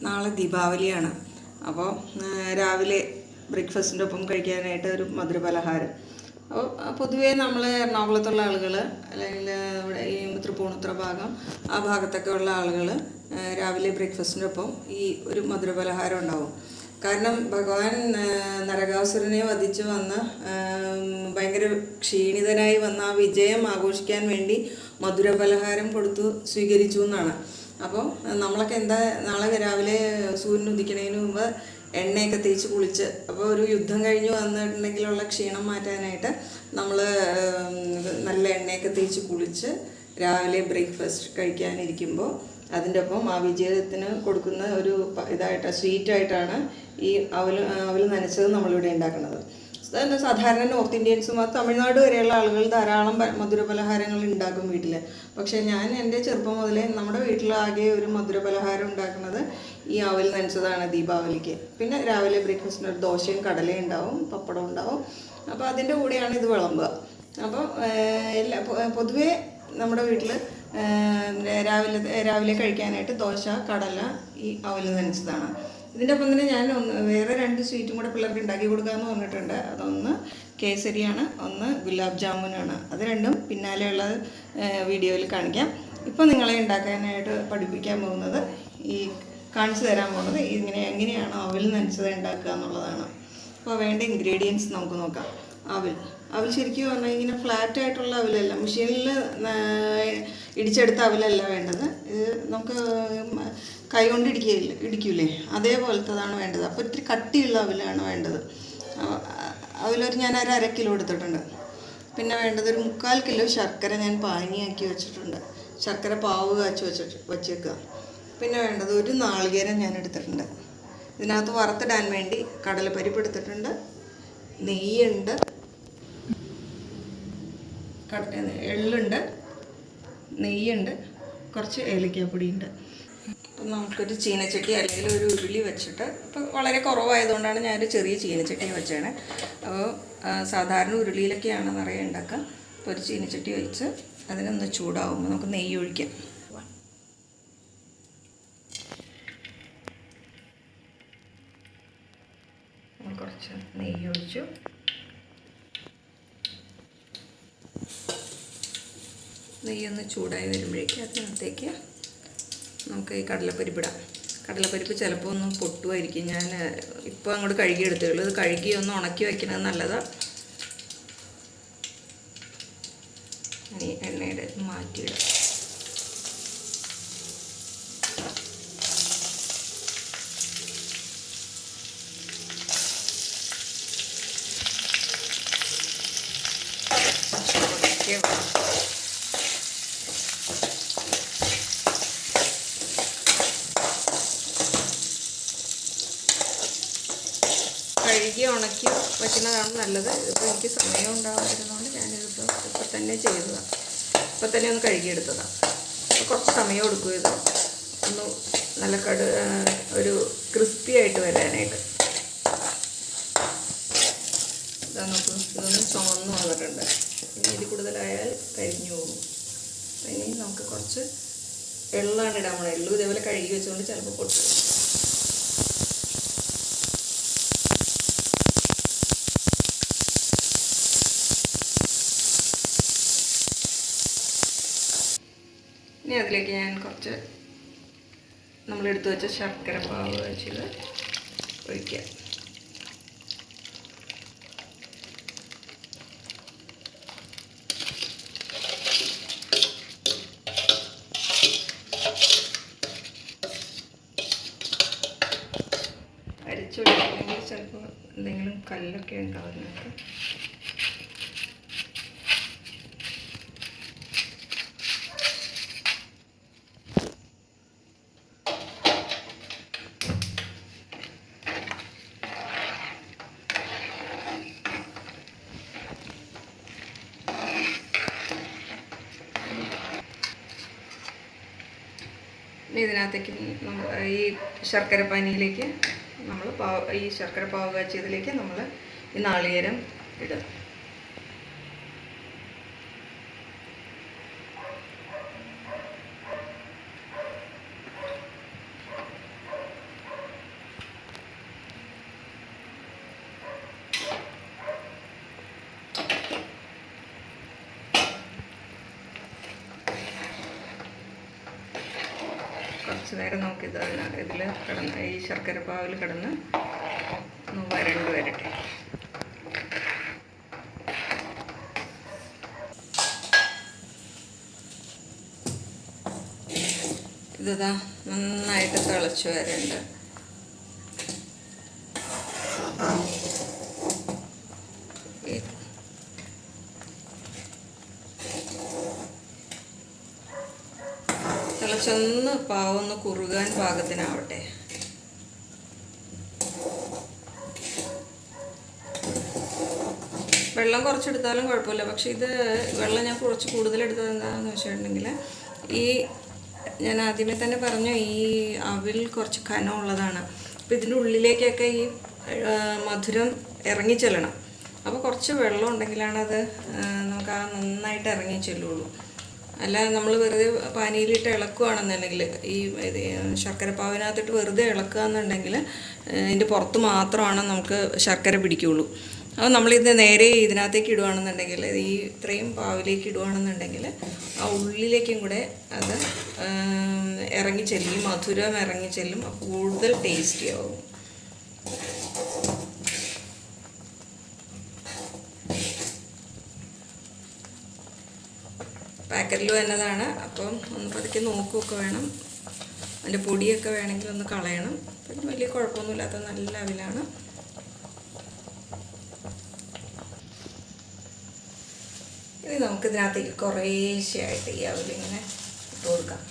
നാളെ ദീപാവലിയാണ്. അപ്പോൾ രാവിലെ ബ്രേക്ക്ഫാസ്റ്റിൻ്റെ ഒപ്പം കഴിക്കാനായിട്ട് ഒരു മധുരപലഹാരം. അപ്പോൾ പൊതുവേ നമ്മൾ എറണാകുളത്തുള്ള ആളുകൾ, അല്ലെങ്കിൽ ഇവിടെ ഈ തൃപ്പൂണിത്തുറ ഭാഗം, ആ ഭാഗത്തൊക്കെ ഉള്ള ആളുകൾ രാവിലെ ബ്രേക്ക്ഫാസ്റ്റിൻ്റെ ഒപ്പം ഈ ഒരു മധുരപലഹാരം ഉണ്ടാവും. കാരണം ഭഗവാൻ നരകാസുരനെ വധിച്ച് വന്ന് ഭയങ്കര ക്ഷീണിതനായി വന്ന ആ വിജയം ആഘോഷിക്കാൻ വേണ്ടി മധുരപലഹാരം കൊടുത്തു സ്വീകരിച്ചു എന്നാണ്. അപ്പോൾ നമ്മളൊക്കെ എന്താ, നാളെ രാവിലെ സൂര്യൻ ഉദിക്കുന്നതിന് മുമ്പ് എണ്ണയൊക്കെ തേച്ച് കുളിച്ച്, അപ്പോൾ ഒരു യുദ്ധം കഴിഞ്ഞ് വന്നിട്ടുണ്ടെങ്കിലുള്ള ക്ഷീണം മാറ്റാനായിട്ട് നമ്മൾ നല്ല എണ്ണയൊക്കെ തേച്ച് കുളിച്ച് രാവിലെ ബ്രേക്ക്ഫാസ്റ്റ് കഴിക്കാനിരിക്കുമ്പോൾ അതിൻ്റെ ഒപ്പം ആ വിജയത്തിന് കൊടുക്കുന്ന ഒരു സ്വീറ്റായിട്ടാണ് ഈ അവൽ നനച്ചത് നമ്മളിവിടെ ഉണ്ടാക്കുന്നത്. സാധാരണ നോർത്ത് ഇന്ത്യൻസും തമിഴ്നാട് വരെയുള്ള ആളുകൾ ധാരാളം മധുരപലഹാരങ്ങൾ ഉണ്ടാക്കും വീട്ടിൽ. പക്ഷേ ഞാൻ എൻ്റെ ചെറുപ്പം മുതലേ നമ്മുടെ വീട്ടിലാകെ ഒരു മധുരപലഹാരം ഉണ്ടാക്കുന്നത് ഈ അവൽ നനച്ചതാണ് ദീപാവലിക്ക്. പിന്നെ രാവിലെ ബ്രേക്ക്ഫാസ്റ്റിന് ഒരു ദോശയും കടലയും ഉണ്ടാവും, പപ്പടം ഉണ്ടാവും. അപ്പോൾ അതിൻ്റെ കൂടെയാണ് ഇത് വിളമ്പുക. അപ്പോൾ പൊതുവേ നമ്മുടെ വീട്ടിൽ രാവിലെ കഴിക്കാനായിട്ട് ദോശ, കടല, ഈ അവൽ നനച്ചതാണ്. ഇതിൻ്റെ ഒപ്പം തന്നെ ഞാൻ വേറെ 2 സ്വീറ്റും കൂടെ പിള്ളേർക്ക് ഉണ്ടാക്കി കൊടുക്കാമെന്ന് പറഞ്ഞിട്ടുണ്ട്. അതൊന്ന് കേസരിയാണ്, ഒന്ന് ഗുലാബ് ജാമുനാണ്. അത് രണ്ടും പിന്നാലെയുള്ള വീഡിയോയിൽ കാണിക്കാം. ഇപ്പോൾ നിങ്ങളെ ഉണ്ടാക്കാനായിട്ട് പഠിപ്പിക്കാൻ പോകുന്നത്, കാണിച്ചു തരാൻ പോകുന്നത് എങ്ങനെയാണ് അവൽ നനച്ചത് ഉണ്ടാക്കുക എന്നുള്ളതാണ്. അപ്പോൾ വേണ്ട ഇൻഗ്രീഡിയൻസ് നമുക്ക് നോക്കാം. അവൽ ശരിക്കും പറഞ്ഞാൽ ഇങ്ങനെ ഫ്ലാറ്റ് ആയിട്ടുള്ള അവലല്ല, മെഷീനിൽ ഇടിച്ചെടുത്ത അവലല്ല വേണ്ടത്. ഇത് നമുക്ക് കൈ കൊണ്ട് ഇടിക്കൂലേ, അതേപോലത്തതാണ് വേണ്ടത്. അപ്പോൾ ഇത്തിരി കട്ടിയുള്ള അവലാണ് വേണ്ടത്. അവലൊരു ഞാൻ 1/2 കിലോ എടുത്തിട്ടുണ്ട്. പിന്നെ വേണ്ടത് ഒരു 3/4 കിലോ ശർക്കര ഞാൻ പാനിയാക്കി വെച്ചിട്ടുണ്ട്. ശർക്കര പാവ് കാച്ചി വെച്ചേക്കുക. പിന്നെ വേണ്ടത് ഒരു നാളികേരം ഞാൻ എടുത്തിട്ടുണ്ട്. ഇതിനകത്ത് വറുത്തിടാൻ വേണ്ടി കടലപ്പരിപ്പ് എടുത്തിട്ടുണ്ട്, നെയ്യുണ്ട്, എള്ളുണ്ട്, നെയ്യുണ്ട്, കുറച്ച് ഏലക്കാപ്പൊടിയുണ്ട്. അപ്പം നമുക്കൊരു ചീനച്ചട്ടി അല്ലെങ്കിൽ ഒരു ഉരുളി വെച്ചിട്ട്, ഇപ്പോൾ വളരെ കുറവായതുകൊണ്ടാണ് ഞാനൊരു ചെറിയ ചീനച്ചട്ടി വെച്ചേണേ. അപ്പോൾ സാധാരണ ഉരുളിയിലൊക്കെയാണ് നിറയെ ഉണ്ടാക്കുക. അപ്പോൾ ഒരു ചീനച്ചട്ടി വെച്ച് അതിനൊന്ന് ചൂടാവുമ്പോൾ നമുക്ക് നെയ്യ് ഒഴിക്കാം. കുറച്ച് നെയ്യ് ഒഴിച്ചു. നെയ്യൊന്ന് ചൂടായി വരുമ്പോഴേക്കും അതിനകത്തേക്ക് നമുക്ക് ഈ കടലപ്പരിപ്പിടാം. കടലപ്പരിപ്പ് ചിലപ്പോൾ ഒന്ന് പൊട്ടുമായിരിക്കും. ഞാൻ ഇപ്പോൾ അങ്ങോട്ട് കഴുകിയെടുത്തുള്ളൂ. ഇത് കഴുകി ഒന്ന് ഉണക്കി വയ്ക്കുന്നത് നല്ലതാണ്. ഇനി എണ്ണയുടെ മാറ്റിയിടാം. കഴുകി ഉണക്കി വയ്ക്കുന്നതാണ് നല്ലത്. ഇതിപ്പോൾ എനിക്ക് സമയം ഉണ്ടാകാതിരുന്നതുകൊണ്ട് ഞാനിതിപ്പോൾ ഇപ്പം തന്നെ ചെയ്തതാണ്. ഇപ്പം തന്നെ ഒന്ന് കഴുകിയെടുത്തതാണ്. അപ്പോൾ കുറച്ച് സമയം എടുക്കും ഇത് ഒന്ന് നല്ല ഒരു ക്രിസ്പി ആയിട്ട് വരാനായിട്ട്. ഇതാ നോക്കൂ, ഇതൊന്ന് ചുമന്ന് വന്നിട്ടുണ്ട്. ഇനി ഇതിൽ കൂടുതലായാൽ കരിഞ്ഞു പോകും. ഇനി നമുക്ക് കുറച്ച് എള്ളാണ് ഇടാൻ പോകണം. എള്ളും ഇതേപോലെ കഴുകി വെച്ചുകൊണ്ട് ചിലപ്പോൾ പൊട്ടും. ഇനി അതിലേക്ക് ഞാൻ കുറച്ച് നമ്മളെടുത്ത് വെച്ച ശർക്കര പാവ് വെച്ചത് ഒഴിക്കാം. അരിച്ചൊഴിക്കണമെങ്കിൽ ചിലപ്പോൾ എന്തെങ്കിലും കല്ലൊക്കെ ഉണ്ടാവുന്നതൊക്കെ. ഇനി ഇതിനകത്തേക്ക് ഈ ശർക്കര പാനിയിലേക്ക് നമ്മൾ ഈ ശർക്കര പാവ് കാച്ചിയതിലേക്ക് നമ്മൾ ഈ നാളികേരം ഇടുക. കുറച്ച് നേരം നമുക്കിത് ഇതിൽ കിടന്ന് ഈ ശർക്കര പാവിൽ കിടന്ന് ഒന്ന് വരണ്ട് വരട്ടെ. ഇതാ നന്നായിട്ട് തിളച്ച് വരണ്ട്. തിളച്ചൊന്ന് പാവൊന്ന് കുറുകാൻ പാകത്തിനാവട്ടെ. വെള്ളം കുറച്ചെടുത്താലും കുഴപ്പമില്ല. പക്ഷെ ഇത് വെള്ളം ഞാൻ കുറച്ച് കൂടുതലെടുത്തത് എന്താണെന്ന് വെച്ചിട്ടുണ്ടെങ്കിൽ, ഞാൻ ആദ്യമേ തന്നെ പറഞ്ഞു, ഈ അവിൽ കുറച്ച് കനമുള്ളതാണ്. അപ്പോൾ ഇതിൻ്റെ ഉള്ളിലേക്കൊക്കെ ഈ മധുരം ഇറങ്ങിച്ചെല്ലണം. അപ്പോൾ കുറച്ച് വെള്ളം ഉണ്ടെങ്കിലാണത് നമുക്ക് നന്നായിട്ട് ഇറങ്ങിച്ചെല്ലുള്ളൂ. അല്ല നമ്മൾ വെറുതെ പാനിയിലിട്ട് ഇളക്കുകയാണെന്നുണ്ടെങ്കിൽ, ഈ ശർക്കരപ്പാവിനകത്തിട്ട് വെറുതെ ഇളക്കുക എന്നുണ്ടെങ്കിൽ ഇതിൻ്റെ പുറത്ത് മാത്രമാണ് നമുക്ക് ശർക്കര പിടിക്കുകയുള്ളൂ. അപ്പോൾ നമ്മളിത് നേരെ ഇതിനകത്തേക്ക് ഇടുകയാണെന്നുണ്ടെങ്കിൽ, ഈ ഇത്രയും പാവിലേക്ക് ഇടുകയാണെന്നുണ്ടെങ്കിൽ ആ ഉള്ളിലേക്കും കൂടെ അത് ഇറങ്ങിച്ചെല്ലും, ഈ മധുരം ഇറങ്ങിച്ചെല്ലും. അപ്പോൾ കൂടുതൽ ടേസ്റ്റി ആവും. പാക്കറ്റിൽ വന്നതാണ്. അപ്പം ഒന്ന് പതുക്കെ നോക്കുകയൊക്കെ വേണം. അതിൻ്റെ പൊടിയൊക്കെ വേണമെങ്കിൽ ഒന്ന് കളയണം. അപ്പം വലിയ കുഴപ്പമൊന്നുമില്ലാത്ത നല്ല അവിലാണ്. ഇനി നമുക്കിതിനകത്തേക്ക് കുറേശ്ശെയായിട്ട് ഈ അവിലിങ്ങനെ ഇട്ട് കൊടുക്കാം.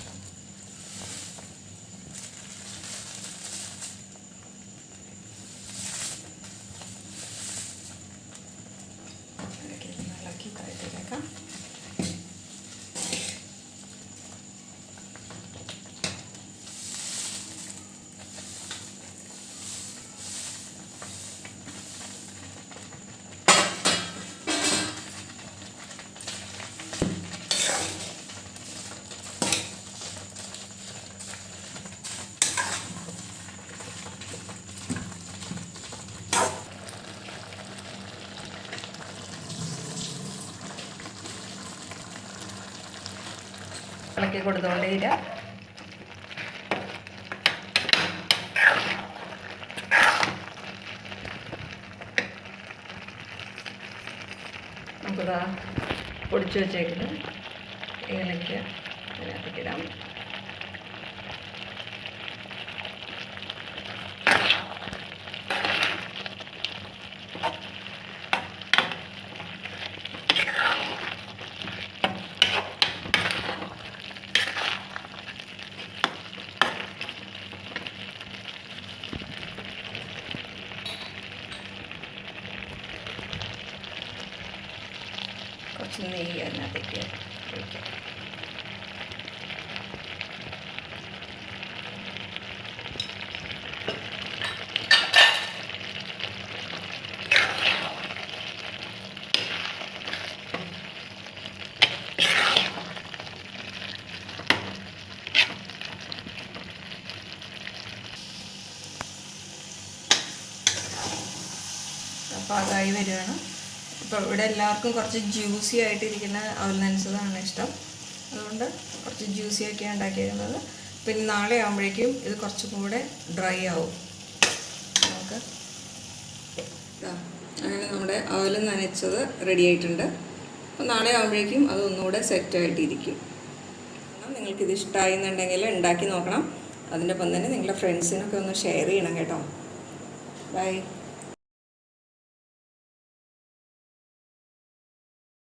ഇളക്കി കയറ്റിയേക്കാം. ഇളക്കി കൊടുത്തുകൊണ്ടേയില്ല. നമുക്കിതാ പൊടിച്ചു വെച്ചേക്കുന്ന ഏലയ്ക്ക അതിനകത്തേക്ക് ഇടാം. കുറച്ച് നെയ്യ് അതിനകത്തേക്ക് ഒഴിക്കാം. പാകമായി വരികയാണ്. ഇപ്പോൾ ഇവിടെ എല്ലാവർക്കും കുറച്ച് ജ്യൂസി ആയിട്ടിരിക്കുന്ന അവൽ നനച്ചതാണ് ഇഷ്ടം. അതുകൊണ്ട് കുറച്ച് ജ്യൂസി ഒക്കെയാണ് ഉണ്ടാക്കിയിരിക്കുന്നത്. പിന്നെ നാളെ ആകുമ്പോഴേക്കും ഇത് കുറച്ചും കൂടെ ഡ്രൈ ആവും. നമുക്ക് അങ്ങനെ നമ്മുടെ അവൽ നനച്ചത് റെഡി ആയിട്ടുണ്ട്. അപ്പോൾ നാളെ ആകുമ്പോഴേക്കും അത് ഒന്നുകൂടെ സെറ്റായിട്ടിരിക്കും. നിങ്ങൾക്കിത് ഇഷ്ടമായി എന്നുണ്ടെങ്കിൽ ഉണ്ടാക്കി നോക്കണം. അതിൻ്റെ ഒപ്പം തന്നെ നിങ്ങളുടെ ഫ്രണ്ട്സിനൊക്കെ ഒന്ന് ഷെയർ ചെയ്യണം കേട്ടോ. ബൈ.